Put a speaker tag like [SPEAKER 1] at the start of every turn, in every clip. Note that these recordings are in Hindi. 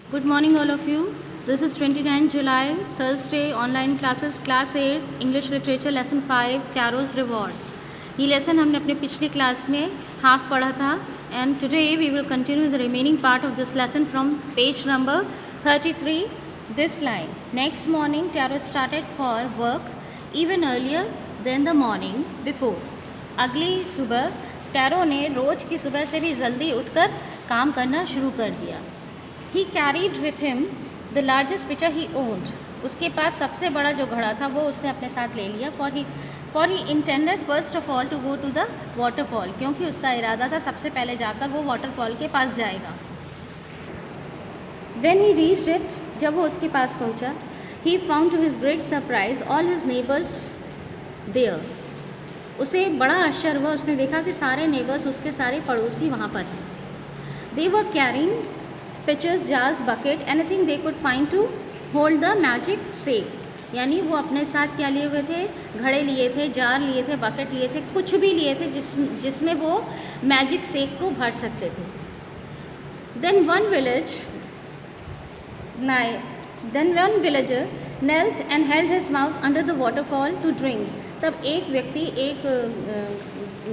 [SPEAKER 1] Good morning all of you. This is 29 July, Thursday, online classes, class 8, English Literature, lesson 5, Taro's Reward. ये lesson हमने अपने पिछली क्लास में half पढ़ा था and today we will continue the remaining part of this lesson from page number 33, this line. Next morning, Taro started for work even earlier than the morning before. अगली सुबह टैरो ने रोज़ की सुबह से भी जल्दी उठकर काम करना शुरू कर दिया. He carried with him the largest pitcher he owned. उसके पास सबसे बड़ा जो घड़ा था वो उसने अपने साथ ले लिया. For he intended first of all to go to the waterfall. क्योंकि उसका इरादा था सबसे पहले जाकर वो वाटरफॉल के पास जाएगा. When he reached it, जब वो उसके पास पहुंचा, he found to his great surprise all his neighbors there. उसे बड़ा आश्चर्य हुआ. उसने देखा कि सारे नेबर्स, उसके सारे पड़ोसी वहाँ पर हैं. They were carrying pitchers, jars, bucket, anything they could find to hold the magic sack. यानी वो अपने साथ क्या लिए हुए थे? घड़े लिए थे, जार लिए थे, बकेट लिए थे, कुछ भी लिए थे जिसमें वो मैजिक सेक को भर सकते थे. Then one villager knelt and held his mouth under the waterfall to drink. तब एक व्यक्ति, एक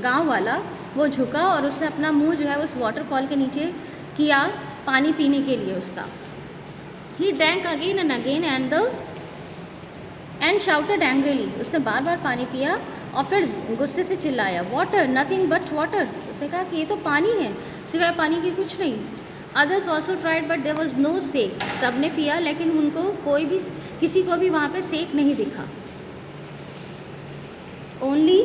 [SPEAKER 1] गांव वाला वो झुका और उसने अपना मुंह जो है उस वाटरफॉल के नीचे किया पानी पीने के लिए उसका. He drank again and again and shouted angrily. उसने बार बार पानी पिया और फिर गुस्से से चिल्लाया. Water, nothing but water. उसने कहा कि ये तो पानी है, सिवाय पानी की कुछ नहीं. Others also tried but there was no sake. सबने पिया लेकिन उनको किसी को भी वहाँ पे सेक नहीं दिखा. Only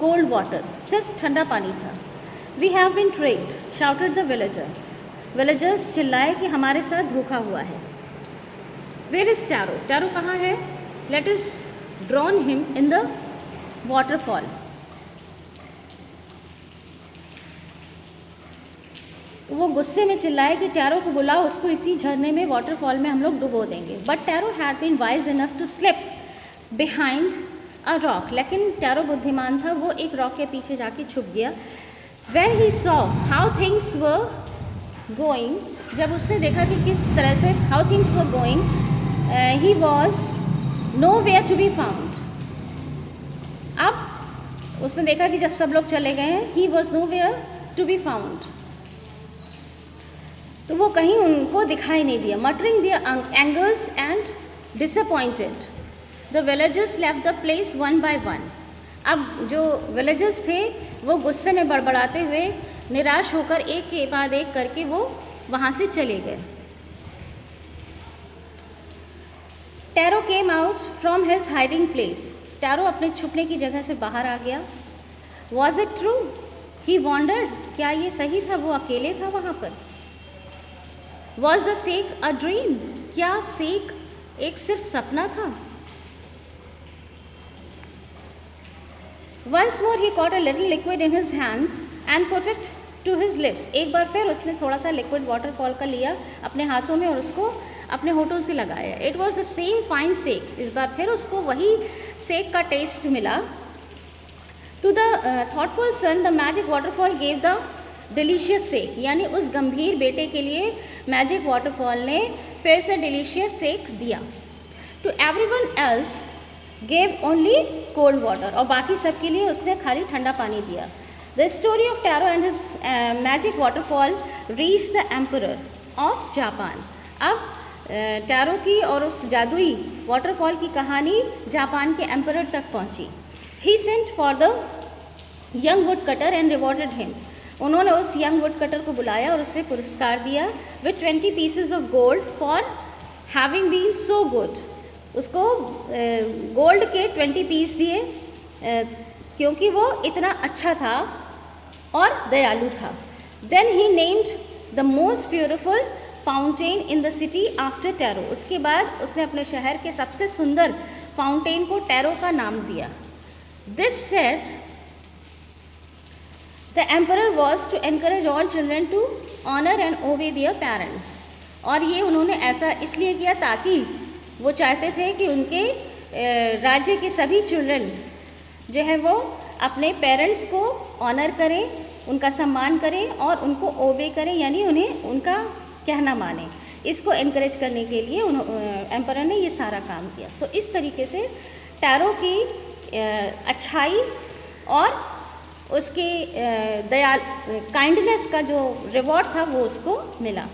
[SPEAKER 1] cold water, सिर्फ ठंडा पानी था. We have been tricked, shouted the villager. Villagers चिल्लाए कि हमारे साथ धोखा हुआ है. Where is Taro? Taro कहाँ है? Let us drown him in the waterfall. वो गुस्से में चिल्लाए कि टैरो को बुलाओ, उसको इसी झरने में, वाटरफॉल में हम लोग डुबो देंगे. But Taro had been wise enough to slip behind a rock. लेकिन टैरो बुद्धिमान था, वो एक रॉक के पीछे जाके छुप गया. When he saw how things were going, जब उसने देखा कि किस तरह से how things were going, he was nowhere to be found. अब उसने देखा कि जब सब लोग चले गए हैं, he was nowhere to be found. तो वो कहीं उनको दिखाई नहीं दिया. Muttering their angers and disappointed, the villagers left the place one by one. अब जो विलेजर्स थे वो गुस्से में बड़बड़ाते हुए, निराश होकर एक के बाद एक करके वो वहाँ से चले गए. Tarot came out from his hiding place. Tarot अपने छुपने की जगह से बाहर आ गया. Was it true? He wandered, क्या ये सही था? वो अकेले था वहाँ पर. Was the sake a dream? क्या सेक एक सिर्फ सपना था? Once more he caught a little liquid in his hands and put it to his lips. एक बार फिर उसने थोड़ा सा लिक्विड वाटरफॉल का लिया अपने हाथों में और उसको अपने होठों से लगाया. It was the same fine sake. इस बार फिर उसको वही सेक का टेस्ट मिला. To the thoughtful son, the magic waterfall gave the delicious sake. यानी उस गंभीर बेटे के लिए मैजिक वाटरफॉल ने फिर से डिलीशियस सेक दिया. To everyone else gave only cold water. और बाकी सब के लिए उसने खाली ठंडा पानी दिया. The story of Taro and his magic waterfall reached the emperor of Japan. अब टैरो की और उस जादुई वाटरफॉल की कहानी जापान के एम्परर तक पहुंची. He sent for the young woodcutter and rewarded him. उन्होंने उस यंग वुडकटर को बुलाया और उसे पुरस्कार दिया with 20 pieces of gold for having been so good. उसको गोल्ड के 20 पीस दिए क्योंकि वो इतना अच्छा था और दयालु था. Then he named the most beautiful fountain in the city after Taro. उसके बाद उसने अपने शहर के सबसे सुंदर फाउंटेन को टैरो का नाम दिया. This said, the emperor was to encourage all children to honor and obey their parents. और ये उन्होंने ऐसा इसलिए किया ताकि वो चाहते थे कि उनके राज्य के सभी चिल्ड्रन जो है वो अपने पेरेंट्स को ऑनर करें, उनका सम्मान करें और उनको ओबे करें, यानी उन्हें उनका कहना माने। इसको एनकरेज करने के लिए एम्परर ने ये सारा काम किया। तो इस तरीके से टैरो की अच्छाई और उसकी काइंडनेस का जो रिवॉर्ड था वो उसको मिला।